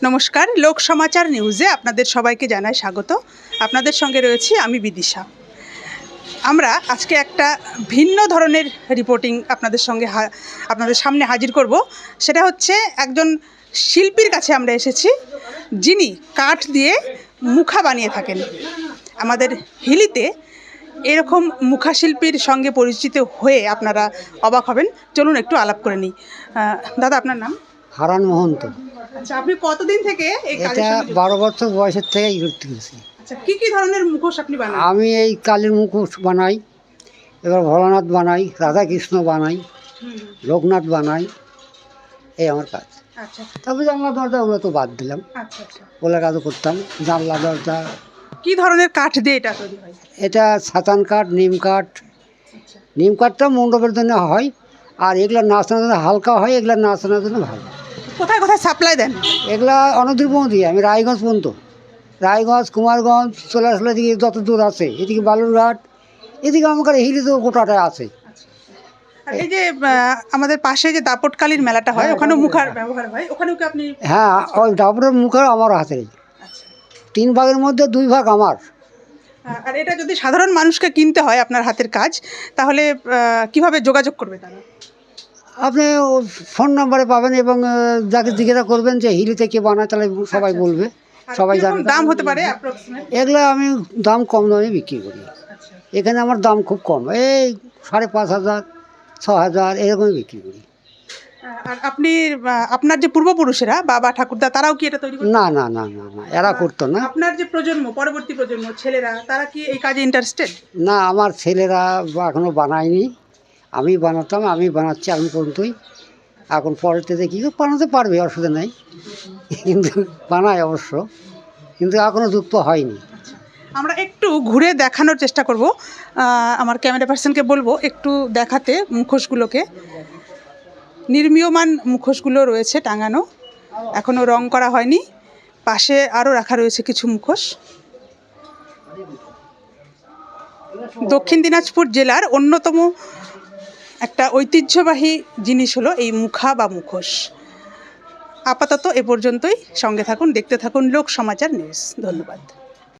নমস্কার, লোক সমাচার নিউজে আপনাদের সবাইকে জানাই স্বাগত। আপনাদের সঙ্গে রয়েছি আমি বিদিশা। আমরা আজকে একটা ভিন্ন ধরনের রিপোর্টিং আপনাদের সামনে হাজির করব। সেটা হচ্ছে একজন শিল্পীর কাছে আমরা এসেছি, যিনি কাঠ দিয়ে মুখা বানিয়ে থাকেন। আমাদের হিলিতে এরকম মুখাশিল্পীর সঙ্গে পরিচিত হয়ে আপনারা অবাক হবেন। চলুন একটু আলাপ করে নিই। দাদা, আপনার নাম? হারান মহন্ত। আচ্ছা, আপনি কতদিন থেকে এই কাজের এটা সঙ্গে 12 বছর বয়সের থেকেই করতে গেছি। আচ্ছা, কি ধরনের মুখোশ আপনি বানান? আমি এই কালীর মুখোশ বানাই, এবার ভোলানাথ বানাই, রাধাকৃষ্ণ বানাই, লোকনাথ বানাই, এই আমার কাজ। আচ্ছা তারপরে জানলা দরজা ওগুলো তো বাদ দিলাম, আচ্ছা আচ্ছা ওগুলোর কাজও করতাম। জানলা দরজা কি ধরনের কাঠ দিয়ে এটা তৈরি হয়? এটা ছাতান কাঠ, নিম কাঠ। আচ্ছা, নিম কাঠটা মণ্ডপের জন্য হয়, আর এগুলো নাচানোর জন্য হালকা হয়, এগুলো নাচানোর জন্য ভালো। কোথায় কোথায় সাপ্লাই দেন? এগুলা অনেক দূর পর্যন্ত দিই আমি, রায়গঞ্জ পর্যন্ত, রায়গঞ্জ, কুমারগঞ্জ, চলে আসলে এদিকে যত দূর আছে, এদিকে বালুরঘাট, এদিকে আমার হিলি তো গোটাটাই আছে। আর এই যে আমাদের পাশে যে দাপটকালীর মেলাটা হয়, ওখানেও মুখার ব্যবহার হয়, ওখানেও কি আপনি? হ্যাঁ, ওই ডাবরের মুখে আমার হাতের। আচ্ছা, 3 ভাগের মধ্যে 2 ভাগ আমার। আর এটা যদি সাধারণ মানুষকে কিনতে হয় আপনার হাতের কাজ, তাহলে কিভাবে যোগাযোগ করবে তারা? আপনি ফোন নাম্বারে পাবেন এবং যাকে জিজ্ঞাসা করবেন যে হিলিতে কে বানায়, তাহলে সবাই বলবে, আর সবাই কিরকম জানে। দাম হতে পারে অ্যাপ্রক্সিমেট? এগুলো আমি দাম কম দামে বিক্রি করি। আচ্ছা, এখানে আমার দাম খুব কম, এই 5,500, 6,000 এরকমই বিক্রি করি। আর আপনি আপনার যে পূর্বপুরুষেরা, বাবা ঠাকুরদা, তারাও কি এটা তৈরি করতো? না না না না না, এরা করতো না। আপনার যে প্রজন্ম, পরবর্তী প্রজন্ম ছেলেরা, তারা কি এই কাজে ইন্টারেস্টেড? না, আমার ছেলেরা এখনও বানায়নি, আমি বানাতাম, আমি বানাচ্ছি এখন পর্যন্তই। এখন পরেতে দেখি বানাতে পারবে, অসুবিধা নেই, কিন্তু বানায় অবশ্য, কিন্তু এখনও যুক্ত হয়নি। আমরা একটু ঘুরে দেখানোর চেষ্টা করব। আমার ক্যামেরা পার্সনকে বলবো একটু দেখাতে মুখোশগুলোকে। নির্মীয়মান মুখোশগুলো রয়েছে টাঙানো, এখনও রং করা হয়নি। পাশে আরও রাখা রয়েছে কিছু মুখোশ। দক্ষিণ দিনাজপুর জেলার অন্যতম একটা ঐতিহ্যবাহী জিনিস হলো এই মুখা বা মুখোশ। আপাতত এ পর্যন্তই। সঙ্গে থাকুন, দেখতে থাকুন লোক সমাচার নিউজ। ধন্যবাদ।